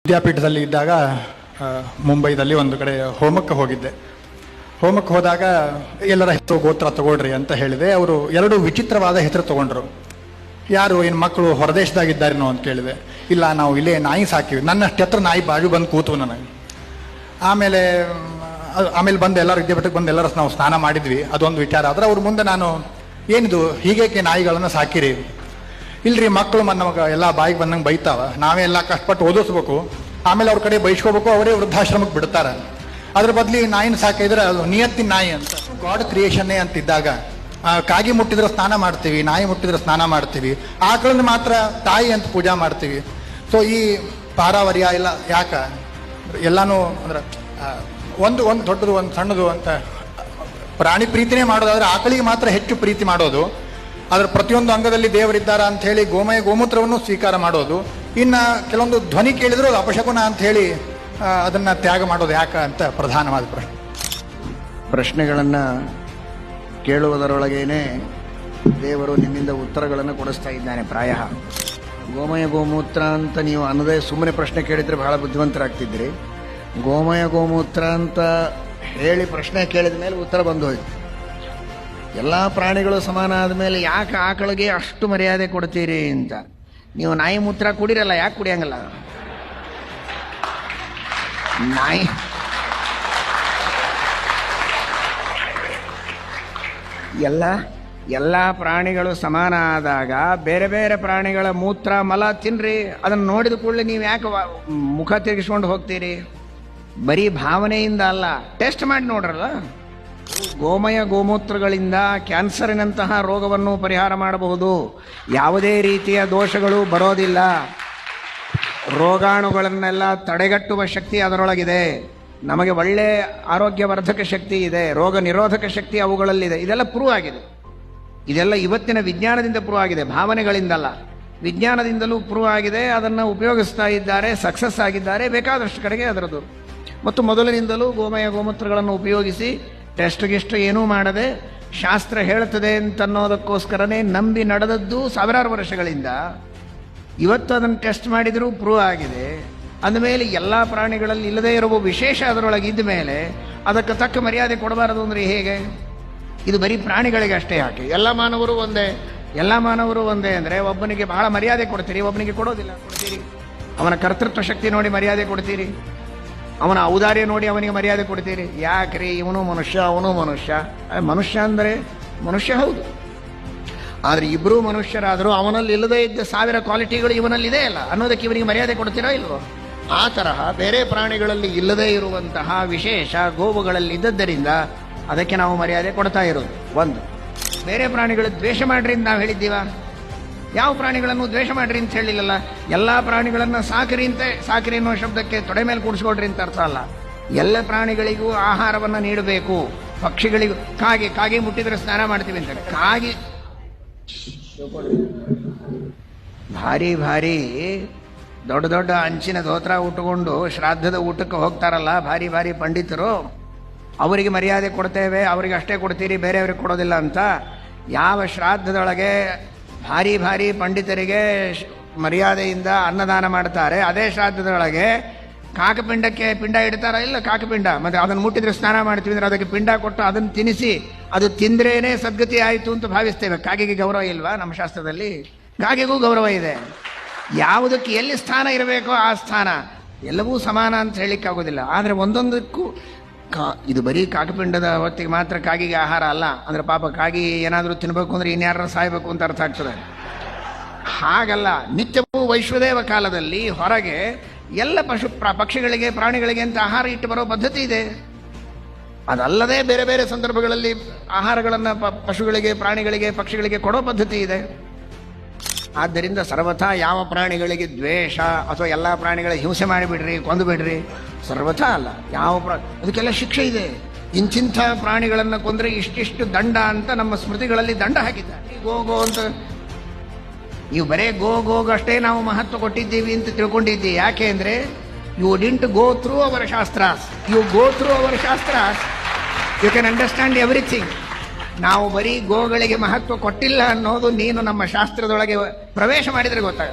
ವಿದ್ಯಾಪೀಠದಲ್ಲಿ ಇದ್ದಾಗ ಮುಂಬೈದಲ್ಲಿ ಒಂದು ಕಡೆ ಹೋಮಕ್ಕೆ ಹೋಗಿದ್ದೆ. ಹೋಮಕ್ಕೆ ಹೋದಾಗ ಎಲ್ಲರ ಹೆಸರು ಗೋತ್ರ ತಗೊಳ್ರಿ ಅಂತ ಹೇಳಿದೆ. ಅವರು ಎರಡು ವಿಚಿತ್ರವಾದ ಹೆಸರು ತಗೊಂಡ್ರು. ಯಾರು ಏನು ಮಕ್ಕಳು ಹೊರದೇಶದಾಗಿದ್ದಾರೇನೋ ಅಂತ ಕೇಳಿದೆ. ಇಲ್ಲ, ನಾವು ಇಲ್ಲೇ ನಾಯಿ ಸಾಕಿವಿ. ನನ್ನಷ್ಟು ಎತ್ತರ ನಾಯಿ ಬಾಜು ಬಂದು ಕೂತು ನನಗೆ. ಆಮೇಲೆ ಬಂದು ಎಲ್ಲರೂ ವಿದ್ಯಾಪೀಠಕ್ಕೆ ಬಂದು ಎಲ್ಲರೂ ನಾವು ಸ್ನಾನ ಮಾಡಿದ್ವಿ. ಅದೊಂದು ವಿಚಾರ. ಆದರೆ ಅವ್ರ ಮುಂದೆ ನಾನು ಏನಿದು ಹೀಗೇಕೆ ನಾಯಿಗಳನ್ನು ಸಾಕಿರಿ? ಇಲ್ರಿ, ಮಕ್ಕಳು ನಮಗೆ ಎಲ್ಲ ಬಾಯಿಗೆ ಬಂದಂಗೆ ಬೈತಾವ, ನಾವೇ ಎಲ್ಲ ಕಷ್ಟಪಟ್ಟು ಓದಿಸ್ಬೇಕು, ಆಮೇಲೆ ಅವ್ರ ಕಡೆ ಬೈಸ್ಕೋಬೇಕು, ಅವರೇ ವೃದ್ಧಾಶ್ರಮಕ್ಕೆ ಬಿಡ್ತಾರೆ. ಅದ್ರ ಬದಲಿ ನಾಯಿನ ಸಾಕಿದ್ರೆ ಅದು ನಿಯತ್ತಿನ ನಾಯಿ ಅಂತ. ಗಾಡ್ ಕ್ರಿಯೇಷನ್ನೇ ಅಂತಿದ್ದಾಗ ಕಾಗಿ ಮುಟ್ಟಿದ್ರೆ ಸ್ನಾನ ಮಾಡ್ತೀವಿ, ನಾಯಿ ಮುಟ್ಟಿದ್ರೆ ಸ್ನಾನ ಮಾಡ್ತೀವಿ, ಆಕಳನ್ನ ಮಾತ್ರ ತಾಯಿ ಅಂತ ಪೂಜಾ ಮಾಡ್ತೀವಿ. ಸೊ ಈ ಪಾರಾವರ್ಯ ಇಲ್ಲ ಯಾಕ ಎಲ್ಲಾನು ಅಂದ್ರೆ ಒಂದು ದೊಡ್ಡದು ಒಂದು ಸಣ್ಣದು ಅಂತ ಪ್ರಾಣಿ ಪ್ರೀತಿನೇ ಮಾಡೋದಾದ್ರೆ ಆಕಳಿಗೆ ಮಾತ್ರ ಹೆಚ್ಚು ಪ್ರೀತಿ ಮಾಡೋದು. ಅದರ ಪ್ರತಿಯೊಂದು ಅಂಗದಲ್ಲಿ ದೇವರಿದ್ದಾರ ಅಂತ ಹೇಳಿ ಗೋಮಯ ಗೋಮೂತ್ರವನ್ನು ಸ್ವೀಕಾರ ಮಾಡೋದು. ಇನ್ನು ಕೆಲವೊಂದು ಧ್ವನಿ ಕೇಳಿದ್ರು ಅದು ಅಪಶಕುನ ಅಂತ ಹೇಳಿ ಅದನ್ನು ತ್ಯಾಗ ಮಾಡೋದು ಯಾಕ ಅಂತ ಪ್ರಧಾನವಾದ ಪ್ರಶ್ನೆಗಳನ್ನು ಕೇಳುವುದರೊಳಗೇನೆ ದೇವರು ನಿಮ್ಮಿಂದ ಉತ್ತರಗಳನ್ನು ಕೊಡಿಸ್ತಾ ಇದ್ದಾನೆ. ಪ್ರಾಯ ಗೋಮಯ ಗೋಮೂತ್ರ ಅಂತ ನೀವು ಅನ್ನದೇ ಸುಮ್ಮನೆ ಪ್ರಶ್ನೆ ಕೇಳಿದರೆ ಬಹಳ ಬುದ್ಧಿವಂತರಾಗ್ತಿದ್ರಿ. ಗೋಮಯ ಗೋಮೂತ್ರ ಅಂತ ಹೇಳಿ ಪ್ರಶ್ನೆ ಕೇಳಿದ ಮೇಲೆ ಉತ್ತರ ಬಂದು ಹೋಯ್ತು. ಎಲ್ಲ ಪ್ರಾಣಿಗಳು ಸಮಾನ ಆದಮೇಲೆ ಯಾಕೆ ಆಕಳಿಗೆ ಅಷ್ಟು ಮರ್ಯಾದೆ ಕೊಡ್ತೀರಿ ಅಂತ. ನೀವು ನಾಯಿ ಮೂತ್ರ ಕುಡಿರಲ್ಲ, ಯಾಕೆ ಕುಡಿಯಂಗಲ್ಲ? ನಾಯಿ ಎಲ್ಲ ಪ್ರಾಣಿಗಳು ಸಮಾನ ಆದಾಗ ಬೇರೆ ಬೇರೆ ಪ್ರಾಣಿಗಳ ಮೂತ್ರ ಮಲ ತಿನ್ರಿ. ಅದನ್ನು ನೋಡಿದ ಕೂಡಲೇ ನೀವು ಯಾಕೆ ಮುಖ ತಿರುಗಿಸ್ಕೊಂಡು ಹೋಗ್ತೀರಿ? ಬರೀ ಭಾವನೆಯಿಂದ ಅಲ್ಲ, ಟೆಸ್ಟ್ ಮಾಡಿ ನೋಡ್ರಲ್ಲ. ಗೋಮಯ ಗೋಮೂತ್ರಗಳಿಂದ ಕ್ಯಾನ್ಸರಿನಂತಹ ರೋಗವನ್ನು ಪರಿಹಾರ ಮಾಡಬಹುದು. ಯಾವುದೇ ರೀತಿಯ ದೋಷಗಳು ಬರೋದಿಲ್ಲ. ರೋಗಾಣುಗಳನ್ನೆಲ್ಲ ತಡೆಗಟ್ಟುವ ಶಕ್ತಿ ಅದರೊಳಗಿದೆ. ನಮಗೆ ಒಳ್ಳೆ ಆರೋಗ್ಯವರ್ಧಕ ಶಕ್ತಿ ಇದೆ, ರೋಗ ನಿರೋಧಕ ಶಕ್ತಿ ಅವುಗಳಲ್ಲಿದೆ. ಇದೆಲ್ಲ ಪ್ರೂವ್ ಆಗಿದೆ. ಇದೆಲ್ಲ ಇವತ್ತಿನ ವಿಜ್ಞಾನದಿಂದ ಪ್ರೂವ್ ಆಗಿದೆ, ಭಾವನೆಗಳಿಂದಲ್ಲ. ವಿಜ್ಞಾನದಿಂದಲೂ ಪ್ರೂವ್ ಆಗಿದೆ. ಅದನ್ನು ಉಪಯೋಗಿಸ್ತಾ ಇದ್ದಾರೆ, ಸಕ್ಸಸ್ ಆಗಿದ್ದಾರೆ ಬೇಕಾದಷ್ಟು ಕಡೆಗೆ ಅದರದ್ದು. ಮತ್ತು ಮೊದಲಿನಿಂದಲೂ ಗೋಮಯ ಗೋಮೂತ್ರಗಳನ್ನು ಉಪಯೋಗಿಸಿ ಟೆಸ್ಟ್ ಗಿಸ್ಟ್ ಏನೂ ಮಾಡದೆ ಶಾಸ್ತ್ರ ಹೇಳ್ತದೆ ಅಂತನ್ನೋದಕ್ಕೋಸ್ಕರನೇ ನಂಬಿ ನಡೆದದ್ದು ಸಾವಿರಾರು ವರ್ಷಗಳಿಂದ. ಇವತ್ತು ಅದನ್ನು ಟೆಸ್ಟ್ ಮಾಡಿದರೂ ಪ್ರೂವ್ ಆಗಿದೆ. ಅಂದಮೇಲೆ ಎಲ್ಲ ಪ್ರಾಣಿಗಳಲ್ಲಿ ಇಲ್ಲದೇ ಇರುವ ವಿಶೇಷ ಅದರೊಳಗೆ ಇದ್ದ ಮೇಲೆ ಅದಕ್ಕೆ ತಕ್ಕ ಮರ್ಯಾದೆ ಕೊಡಬಾರದು ಅಂದರೆ ಹೇಗೆ? ಇದು ಬರೀ ಪ್ರಾಣಿಗಳಿಗೆ ಅಷ್ಟೇ ಯಾಕೆ? ಎಲ್ಲ ಮಾನವರು ಒಂದೇ ಅಂದರೆ ಒಬ್ಬನಿಗೆ ಬಹಳ ಮರ್ಯಾದೆ ಕೊಡ್ತೀರಿ, ಒಬ್ಬನಿಗೆ ಕೊಡೋದಿಲ್ಲ. ಕೊಡ್ತೀರಿ ಅವನ ಕರ್ತೃತ್ವ ಶಕ್ತಿ ನೋಡಿ ಮರ್ಯಾದೆ ಕೊಡ್ತೀರಿ, ಅವನ ಔದಾರ್ಯ ನೋಡಿ ಅವನಿಗೆ ಮರ್ಯಾದೆ ಕೊಡ್ತೀರಿ. ಯಾಕ್ರಿ? ಇವನು ಮನುಷ್ಯ, ಅವನು ಮನುಷ್ಯ. ಮನುಷ್ಯ ಅಂದರೆ ಮನುಷ್ಯ ಹೌದು, ಆದರೆ ಇಬ್ಬರೂ ಮನುಷ್ಯರಾದರೂ ಅವನಲ್ಲಿ ಇಲ್ಲದೇ ಇದ್ದ ಸಾವಿರ ಕ್ವಾಲಿಟಿಗಳು ಇವನಲ್ಲಿದೆ ಅಲ್ಲ ಅನ್ನೋದಕ್ಕೆ ಇವನಿಗೆ ಮರ್ಯಾದೆ ಕೊಡ್ತೀರಾ ಇಲ್ವೋ? ಆ ತರಹ ಬೇರೆ ಪ್ರಾಣಿಗಳಲ್ಲಿ ಇಲ್ಲದೇ ಇರುವಂತಹ ವಿಶೇಷ ಗೋವುಗಳಲ್ಲಿ ಇದ್ದದ್ದರಿಂದ ಅದಕ್ಕೆ ನಾವು ಮರ್ಯಾದೆ ಕೊಡ್ತಾ ಇರೋದು. ಒಂದು, ಬೇರೆ ಪ್ರಾಣಿಗಳು ದ್ವೇಷ ಮಾಡ್ರಿ ಅಂತ ನಾವು ಹೇಳಿದ್ದೀವ? ಯಾವ ಪ್ರಾಣಿಗಳನ್ನು ದ್ವೇಷ ಮಾಡ್ರಿ ಅಂತ ಹೇಳಿಲ್ಲಲ್ಲ. ಎಲ್ಲ ಪ್ರಾಣಿಗಳನ್ನು ಸಾಕಿರಿ ಅನ್ನೋ ಶಬ್ದಕ್ಕೆ ತೊಡೆ ಮೇಲೆ ಕೂಡಿಸ್ಕೊಳ್ರಿ ಅಂತ ಅರ್ಥ ಅಲ್ಲ. ಎಲ್ಲ ಪ್ರಾಣಿಗಳಿಗೂ ಆಹಾರವನ್ನು ನೀಡಬೇಕು. ಪಕ್ಷಿಗಳಿಗೂ ಕಾಗೆ ಮುಟ್ಟಿದ್ರೆ ಸ್ನಾನ ಮಾಡ್ತೀವಿ ಅಂತಾರೆ. ಕಾಗಿ ಭಾರಿ ದೊಡ್ಡ ಅಂಚಿನ ಧೋತ್ರ ಉಟ್ಟುಕೊಂಡು ಶ್ರಾದ್ದದ ಊಟಕ್ಕೆ ಹೋಗ್ತಾರಲ್ಲ ಭಾರಿ ಪಂಡಿತರು, ಅವರಿಗೆ ಮರ್ಯಾದೆ ಕೊಡ್ತೇವೆ, ಅವರಿಗೆ ಅಷ್ಟೇ ಕೊಡ್ತೀರಿ, ಬೇರೆಯವ್ರಿಗೆ ಕೊಡೋದಿಲ್ಲ ಅಂತ. ಯಾವ ಶ್ರಾದ್ದದೊಳಗೆ ಭಾರಿ ಪಂಡಿತರಿಗೆ ಮರ್ಯಾದೆಯಿಂದ ಅನ್ನದಾನ ಮಾಡ್ತಾರೆ, ಅದೇ ಶ್ರಾದ್ದದೊಳಗೆ ಕಾಕಪಿಂಡಕ್ಕೆ ಪಿಂಡ ಇಡ್ತಾರ ಇಲ್ಲ? ಕಾಕಪಿಂಡ ಮತ್ತೆ ಅದನ್ನು ಮುಟ್ಟಿದ್ರೆ ಸ್ನಾನ ಮಾಡ್ತೀವಿ ಅಂದ್ರೆ ಅದಕ್ಕೆ ಪಿಂಡ ಕೊಟ್ಟು ಅದನ್ನು ತಿನ್ನಿಸಿ ಅದು ತಿಂದ್ರೇನೆ ಸದ್ಗತಿ ಆಯಿತು ಅಂತ ಭಾವಿಸ್ತೇವೆ. ಕಾಗೆಗೆ ಗೌರವ ಇಲ್ವಾ? ನಮ್ಮ ಶಾಸ್ತ್ರದಲ್ಲಿ ಕಾಗೆಗೂ ಗೌರವ ಇದೆ. ಯಾವುದಕ್ಕೆ ಎಲ್ಲಿ ಸ್ಥಾನ ಇರಬೇಕೋ ಆ ಸ್ಥಾನ. ಎಲ್ಲವೂ ಸಮಾನ ಅಂತ ಹೇಳಿಕ್ಕಾಗೋದಿಲ್ಲ. ಆದರೆ ಒಂದೊಂದಕ್ಕೂ ಇದು ಬರೀ ಕಾಕಪಿಂಡದ ಹೊತ್ತಿಗೆ ಮಾತ್ರ ಕಾಗಿಗೆ ಆಹಾರ ಅಲ್ಲ. ಅಂದರೆ ಪಾಪ ಕಾಗಿ ಏನಾದರೂ ತಿನ್ನಬೇಕು ಅಂದರೆ ಇನ್ಯಾರ ಸಾಯಬೇಕು ಅಂತ ಅರ್ಥ ಆಗ್ತದೆ. ಹಾಗಲ್ಲ, ನಿತ್ಯವೂ ವೈಶ್ವದೇವ ಕಾಲದಲ್ಲಿ ಹೊರಗೆ ಎಲ್ಲ ಪಕ್ಷಿಗಳಿಗೆ ಪ್ರಾಣಿಗಳಿಗೆ ಅಂತ ಆಹಾರ ಇಟ್ಟು ಬರೋ ಪದ್ಧತಿ ಇದೆ. ಅದಲ್ಲದೆ ಬೇರೆ ಬೇರೆ ಸಂದರ್ಭಗಳಲ್ಲಿ ಆಹಾರಗಳನ್ನು ಪಶುಗಳಿಗೆ, ಪ್ರಾಣಿಗಳಿಗೆ, ಪಕ್ಷಿಗಳಿಗೆ ಕೊಡೋ ಪದ್ಧತಿ ಇದೆ. ಆದ್ದರಿಂದ ಸರ್ವಥಾ ಯಾವ ಪ್ರಾಣಿಗಳಿಗೆ ದ್ವೇಷ ಅಥವಾ ಎಲ್ಲ ಪ್ರಾಣಿಗಳಿಗೆ ಹಿಂಸೆ ಮಾಡಿಬಿಡ್ರಿ, ಕೊಂದುಬಿಡ್ರಿ, ಸರ್ವಥಾ ಅಲ್ಲ. ಅದಕ್ಕೆಲ್ಲ ಶಿಕ್ಷೆ ಇದೆ. ಇಂತಿಂಥ ಪ್ರಾಣಿಗಳನ್ನು ಕೊಂದರೆ ಇಷ್ಟಿಷ್ಟು ದಂಡ ಅಂತ ನಮ್ಮ ಸ್ಮೃತಿಗಳಲ್ಲಿ ದಂಡ ಹಾಕಿದ್ದಾರೆ. ಗೋ ಅಂತ ನೀವು ಬರೇ ಗೋಗಷ್ಟೇ ನಾವು ಮಹತ್ವ ಕೊಟ್ಟಿದ್ದೀವಿ ಅಂತ ತಿಳ್ಕೊಂಡಿದ್ದೀವಿ. ಯಾಕೆ ಅಂದರೆ you didn't go through our ಶಾಸ್ತ್ರಾಸ್. ಯು ಗೋ ಥ್ರೂ ಅವರ್ ಶಾಸ್ತ್ರಾಸ್, ಯು ಕ್ಯಾನ್ ಅಂಡರ್ಸ್ಟ್ಯಾಂಡ್ ಎವ್ರಿಥಿಂಗ್. ನಾವು ಬರೀ ಗೋಗಳಿಗೆ ಮಹತ್ವ ಕೊಟ್ಟಿಲ್ಲ ಅನ್ನೋದು ನೀನು ನಮ್ಮ ಶಾಸ್ತ್ರದೊಳಗೆ ಪ್ರವೇಶ ಮಾಡಿದರೆ ಗೊತ್ತಾಗ.